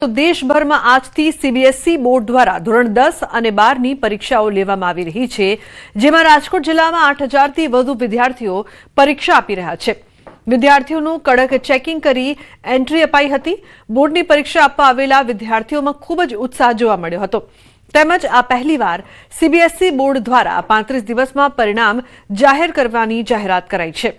તો દેશભરમાં આજથી સીબીએસઈ બોર્ડ દ્વારા ધોરણ 10 અને 12ની પરીક્ષાઓ લેવામાં આવી રહી છે, જેમાં રાજકોટ જિલ્લામાં 8,000થી વધુ વિદ્યાર્થીઓ પરીક્ષા આપી રહ્યા છે. વિદ્યાર્થીઓનું કડક ચેકિંગ કરી એન્ટ્રી અપાઈ હતી. બોર્ડની પરીક્ષા આપવા આવેલા વિદ્યાર્થીઓમાં ખૂબ જ ઉત્સાહ જોવા મળ્યો હતો. તેમજ આ પહેલીવાર સીબીએસઈ બોર્ડ દ્વારા 35 દિવસમાં પરિણામ જાહેર કરવાની જાહેરાત કરાઈ છે.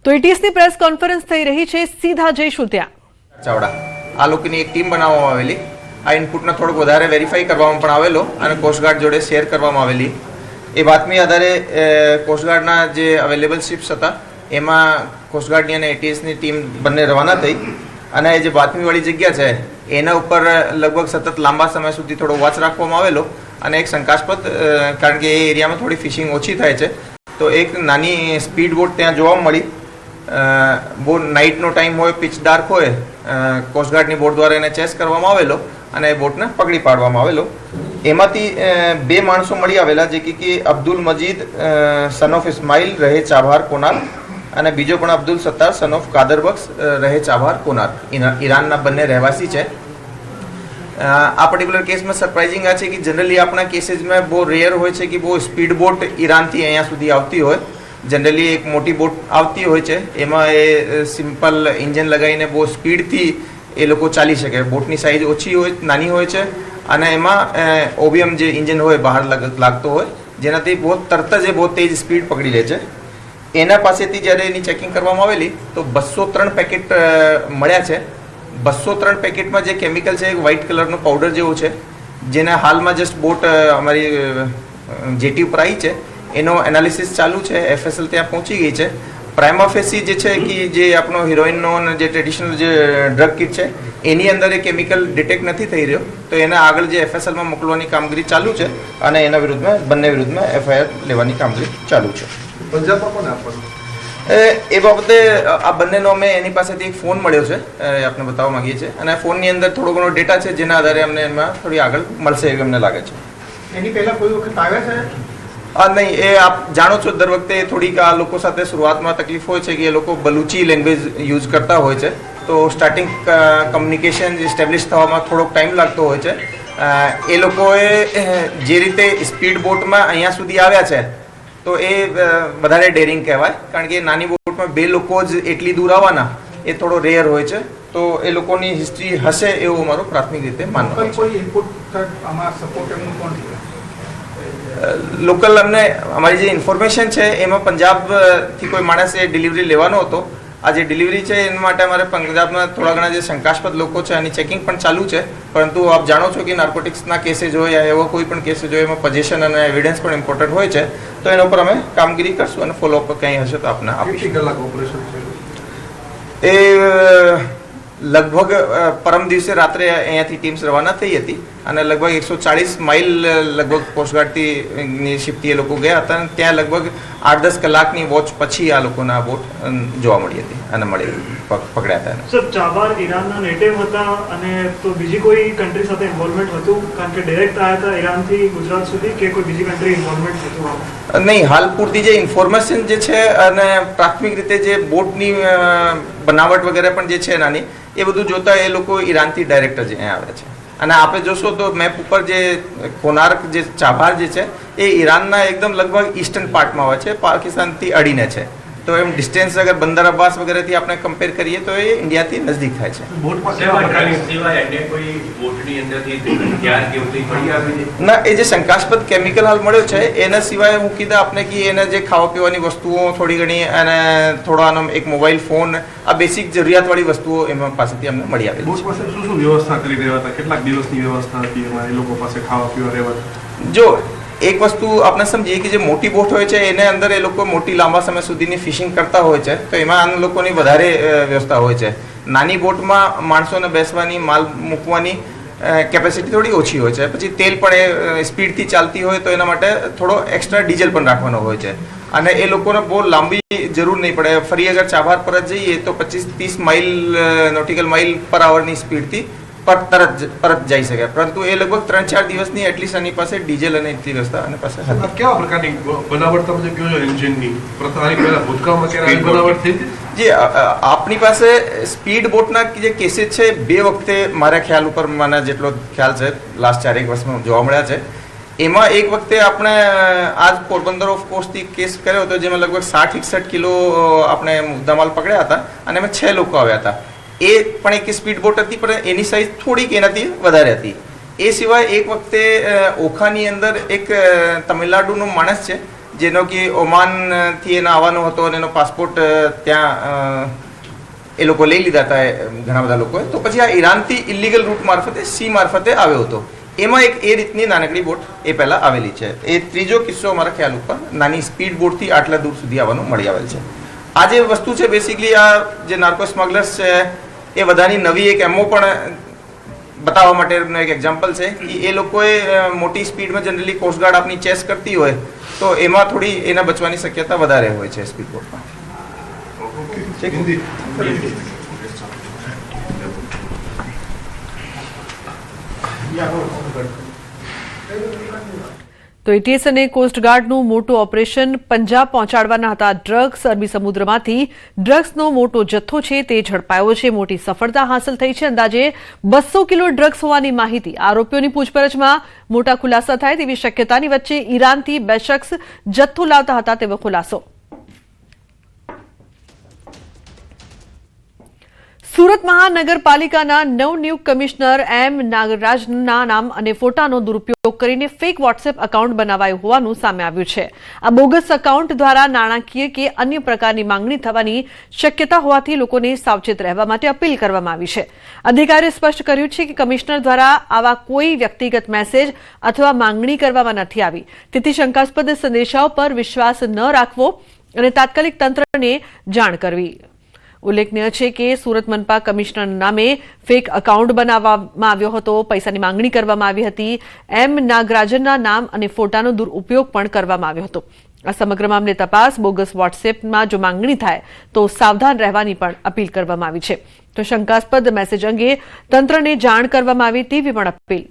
તો એટીએસની પ્રેસ કોન્ફરન્સ થઈ રહી છે. સીધા જઈશું ત્યાં. ચાવડા આ લોકોની એક ટીમ બનાવવામાં આવેલી. આ ઇનપુટને થોડુંક વધારે વેરીફાઈ કરવામાં પણ આવેલો અને કોસ્ટગાર્ડ જોડે શેર કરવામાં આવેલી. એ બાતમી આધારે કોસ્ટગાર્ડના જે અવેલેબલ શિપ્સ હતા એમાં કોસ્ટગાર્ડની અને એટીએસની ટીમ બંને રવાના થઈ અને જે બાતમીવાળી જગ્યા છે એના ઉપર લગભગ સતત લાંબા સમય સુધી થોડો વોચ રાખવામાં આવેલો અને એક શંકાસ્પદ, કારણ કે એ એરિયામાં થોડી ફિશિંગ ઓછી થાય છે, તો એક નાની સ્પીડ બોટ ત્યાં જોવા મળી. બહુ નાઇટનો ટાઈમ હોય, પિચ ડાર્ક હોય, કોસ્ટગાર્ડની બોટ દ્વારા એને ચેસ કરવામાં આવેલો અને એ બોટને પકડી પાડવામાં આવેલો. એમાંથી બે માણસો મળી આવેલા, જે કે અબ્દુલ મજીદ સન ઓફ ઇસ્માઇલ રહે ચાભાર કોનાર અને બીજો પણ અબ્દુલ સત્તાર સન ઓફ કાદરબક્ષ રહે ચાભાર કોનાર, ઈરાનના બંને રહેવાસી છે. આ પર્ટિક્યુલર કેસમાં સરપ્રાઇઝિંગ આ છે કે જનરલી આપણા કેસીસમાં બહુ રેર હોય છે કે બહુ સ્પીડ બોટ ઈરાનથી અહીંયા સુધી આવતી હોય. જનરલી એક મોટી બોટ આવતી હોય છે, એમાં એ સિમ્પલ ઇન્જન લગાવીને બહુ સ્પીડથી એ લોકો ચાલી શકે. બોટની સાઇઝ ઓછી હોય, નાની હોય છે અને એમાં ઓબીએમ જે ઇન્જન હોય બહાર લાગતો હોય, જેનાથી બહુ તરત જ એ બહુ તેજ સ્પીડ પકડી લે છે. એના પાસેથી જ્યારે એની ચેકિંગ કરવામાં આવેલી તો 203 પેકેટ મળ્યા છે. 203 પેકેટમાં જે કેમિકલ છે એક વ્હાઇટ કલરનો પાવડર જેવું છે, જેને હાલમાં જસ્ટ બોટ અમારી જેટી ઉપર આવી છે, એનો એનાલિસિસ ચાલુ છે. એફએસએલ ત્યાં પહોંચી ગઈ છે. પ્રાઇમા ફેસી જે છે કે જે આપણો હિરોઈનનો અને જે ટ્રેડિશનલ જે ડ્રગ કિટ છે એની અંદર એ કેમિકલ ડિટેક્ટ નથી થઈ રહ્યો, તો એના આગળ જે એફએસએલમાં મોકલવાની કામગીરી ચાલુ છે અને એના વિરુદ્ધમાં બંને વિરુદ્ધમાં એફઆઈઆર લેવાની કામગીરી ચાલુ છે. પંજાબમાં કોને આપવાનું એ બાબતે આ બંનેનો અમે એની પાસેથી એક ફોન મળ્યો છે, આપણે બતાવવા માંગીએ છીએ અને ફોનની અંદર થોડો ઘણો ડેટા છે, જેના આધારે અમને એમાં થોડી આગળ મળશે એવું અમને લાગે છે. એની પહેલા કોઈ વખત આવ્યા છે? નહીં, એ આપ જાણો છો દર વખતે થોડીક આ લોકો સાથે શરૂઆતમાં તકલીફ હોય છે કે એ લોકો બલુચી લેંગ્વેજ યુઝ કરતા હોય છે, તો સ્ટાર્ટિંગ કમ્યુનિકેશન એસ્ટેબ્લિશ થવામાં થોડોક ટાઈમ લાગતો હોય છે. એ લોકોએ જે રીતે સ્પીડ બોટમાં અહીંયા સુધી આવ્યા છે તો એ વધારે ડેરિંગ કહેવાય, કારણ કે નાની બોટમાં બે લોકો જ એટલી દૂર આવવાના એ થોડો રેર હોય છે. તો એ લોકોની હિસ્ટ્રી હશે એવું અમારું પ્રાથમિક રીતે માનવું છે. લોકલ અમને અમારી જે ઇન્ફોર્મેશન છે એમાં પંજાબથી કોઈ માણસે ડિલિવરી લેવાનો હતો. આ જે ડિલિવરી છે એના માટે અમારે પંજાબમાં થોડા ઘણા જે શંકાસ્પદ લોકો છે એની ચેકિંગ પણ ચાલુ છે. પરંતુ આપ જાણો છો કે નાર્કોટિક્સના કેसेस હોય યા એવો કોઈ પણ કેसेस હોય એમાં પોઝિશન અને એવિડન્સ પણ ઇમ્પોર્ટન્ટ હોય છે, તો એના ઉપર અમે કામગીરી કરશું અને ફોલોઅપ કંઈ હશે તો આપને આપીશું. કલાક ઓપરેશન છે એ લગભગ પરમ દિવસે રાત્રે અહીંયાથી ટીમ્સ રવાના થઈ હતી અને લગભગ 140 માઇલ લગભગ કોસ્ટગાર્ડથી શિપથી એ લોકો ગયા હતા અને ત્યાં લગભગ 8-10 કલાકની વોચ પછી આ લોકોના બોટ જોવા મળી હતી અને પકડ્યા હતા. સર, ચાબાર ઈરાનના નેટિવ હતા અને તો બીજી કોઈ કન્ટ્રી સાથે ઇન્વોલ્વમેન્ટ હતું? કારણ કે ડાયરેક્ટ આવ્યા હતા ઈરાનથી ગુજરાત સુધી કે કોઈ બીજી કન્ટ્રી ઇન્વોલ્વમેન્ટ હતું? નહીં, હાલ પૂરતી જે ઇન્ફોર્મેશન જે છે અને પ્રાથમિક રીતે જે બોટની બનાવટ વગેરે પણ જે છે નાની, એ બધું જોતા એ લોકો ઈરાનથી ડાયરેક્ટ જ અહીંયા આવે છે. અને આપણે જોશો તો મેપ ઉપર જે કોનાર્ક જે ચાભાર જે છે એ ઈરાનના એકદમ લગભગ ઈસ્ટર્ન પાર્ટમાં હોય છે, પાકિસ્તાનથી અડીને છે. તો એમ ડિસ્ટન્સ અગર બંદર અબ્બાસ વગેરેથી આપણે કમ્પેર કરીએ તો એ ઇન્ડિયાથી નજદીક થાય છે. ના, એ જે શંકાસ્પદ કેમિકલ હાલ મળ્યો છે એના સિવાય હું કીધા આપને કે એને જે ખાવા પીવાની વસ્તુઓ થોડી ઘણી અને થોડો આનો એક મોબાઈલ ફોન, આ બેસિક જરૂરિયાતવાળી વસ્તુઓ એમાં પાસેથી અમને મળી આવી છે. શું શું વ્યવસ્થા કરી રહ્યા હતા? કેટલાક દિવસની વ્યવસ્થા હતી એમાં એ લોકો પાસે ખાવા પીવા રહેવા? જો એક વસ્તુ આપણે સમજીએ કે જે મોટી બોટ હોય છે એને અંદર એ લોકો મોટી લાંબા સમય સુધીની ફિશિંગ કરતા હોય છે, તો એમાં આ લોકોની વધારે વ્યવસ્થા હોય છે. નાની બોટમાં માણસોને બેસવાની, માલ મૂકવાની કેપેસિટી થોડી ઓછી હોય છે. પછી તેલ પણ એ સ્પીડથી ચાલતી હોય તો એના માટે થોડો એક્સ્ટ્રા ડીઝલ પણ રાખવાનો હોય છે અને એ લોકોને બહુ લાંબી જરૂર નહીં પડે. ફરી અગર ચાભાર પર જ જઈએ તો 25-30 માઇલ નોટિકલ માઇલ પર આવરની સ્પીડથી પરત જઈ શકે, પરંતુ એ લગભગ 3-4 દિવસની એટલીસ્ટ એની પાસે ડીઝલ અને એટલી વ્યવસ્થા એની પાસે હતી. આ કેવા પ્રકારની બનાવટ તમે કહો છો એન્જિનની? આની પહેલા ભૂતકાળમાં ક્યારે આવી બનાવટ થઈ હતી? જે આપની પાસે સ્પીડ બોટના જે કેસીસ છે 2 વખતે મારા ખ્યાલ ઉપર મને જેટલો ખ્યાલ છે લાસ્ટ 4-1 વર્ષમાં જોવા મળ્યા છે. એમાં એક વખતે આપણે આજ પોરબંદર ઓફ કોસ્ટથી કેસ કર્યો હતો જેમાં લગભગ 60-61 કિલો આપણે મુદ્દામાલ પકડ્યા હતા અને એમાં 6 લોકો આવ્યા હતા. એ પણ એક સ્પીડ બોટ હતી, પણ એની સાઇઝ થોડીક એનાથી વધારે હતી. એ સિવાય એક વખતે ઓખાની અંદર એક તમિલનાડુનો માણસ છે જેનો કે ઓમાનથી એને આવવાનો હતો અને એનો પાસપોર્ટ ત્યાં એ લોકો લઈ લીધા હતા ઘણા બધા લોકોએ. તો પછી આ ઈરાનથી ઇલીગલ રૂટ મારફતે સી મારફતે આવ્યો હતો. એમાં એક એ રીતની નાનકડી બોટ એ પહેલાં આવેલી છે. એ ત્રીજો કિસ્સો મારા ખ્યાલ ઉપર નાની સ્પીડ બોટથી આટલા દૂર સુધી આવવાનું મળી આવેલ છે. આ જે વસ્તુ છે બેસિકલી આ જે નાર્કો સ્મગલર્સ છે એ બધાની નવી એક એમઓ પણ બતાવવા માટેનો એક એક્ઝામ્પલ છે કે એ લોકોએ મોટી સ્પીડમાં જનરલી કોસ્ટગાર્ડ આપની ચેસ કરતી હોય તો એમાં થોડી એના બચવાની શક્યતા વધારે હોય છે સ્પીડ બોટમાં. તો એટીએસ અને કોસ્ટગાર્ડનું મોટું ઓપરેશન પંજાબ પહોંચાડવાના હતા ડ્રગ્સ. અરબી સમુદ્રમાંથી ડ્રગ્સનો મોટો જથ્થો છે તે ઝડપાયો છે. મોટી સફળતા હાંસલ થઈ છે. અંદાજે 200 કિલો ડ્રગ્સ હોવાની માહિતી. આરોપીઓની પૂછપરછમાં મોટા ખુલાસા થાય તેવી શક્યતાની વચ્ચે ઈરાનથી 2 શખ્સ જથ્થો લાવતા હતા તેવો ખુલાસો. સુરત મહાનગરપાલિકાના નવનિયુક્ત કમિશનર એમ નાગરાજના નામ અને ફોટાનો દુરુપયોગ કરીને ફેક વોટ્સએપ એકાઉન્ટ બનાવાયું હોવાનું સામે આવ્યું છે. આ બોગસ એકાઉન્ટ દ્વારા નાણાકીય કે અન્ય પ્રકારની માંગણી થવાની શક્યતા હોવાથી લોકોને સાવચેત રહેવા માટે અપીલ કરવામાં આવી છે. અધિકારીએ સ્પષ્ટ કર્યું છે કે કમિશનર દ્વારા આવા કોઈ વ્યક્તિગત મેસેજ અથવા માંગણી કરવામાં નથી આવી, તેથી શંકાસ્પદ સંદેશાઓ પર વિશ્વાસ ન રાખવો અને તાત્કાલિક તંત્રને જાણ કરવી. ઉલ્લેખનીય છે કે સુરત મનપા કમિશનરના નામે ફેક એકાઉન્ટ બનાવવામાં આવ્યો હતો. પૈસાની માંગણી કરવામાં આવી હતી. એમ નાગરાજનના નામ અને ફોટાનો દુરુપયોગ પણ કરવામાં આવ્યો હતો. આ સમગ્ર મામલે તપાસ. બોગસ વોટ્સએપમાં જો માંગણી થાય તો સાવધાન રહેવાની પણ અપીલ કરવામાં આવી છે. તો શંકાસ્પદ મેસેજ અંગે તંત્રને જાણ કરવામાં આવી તેવી પણ અપીલ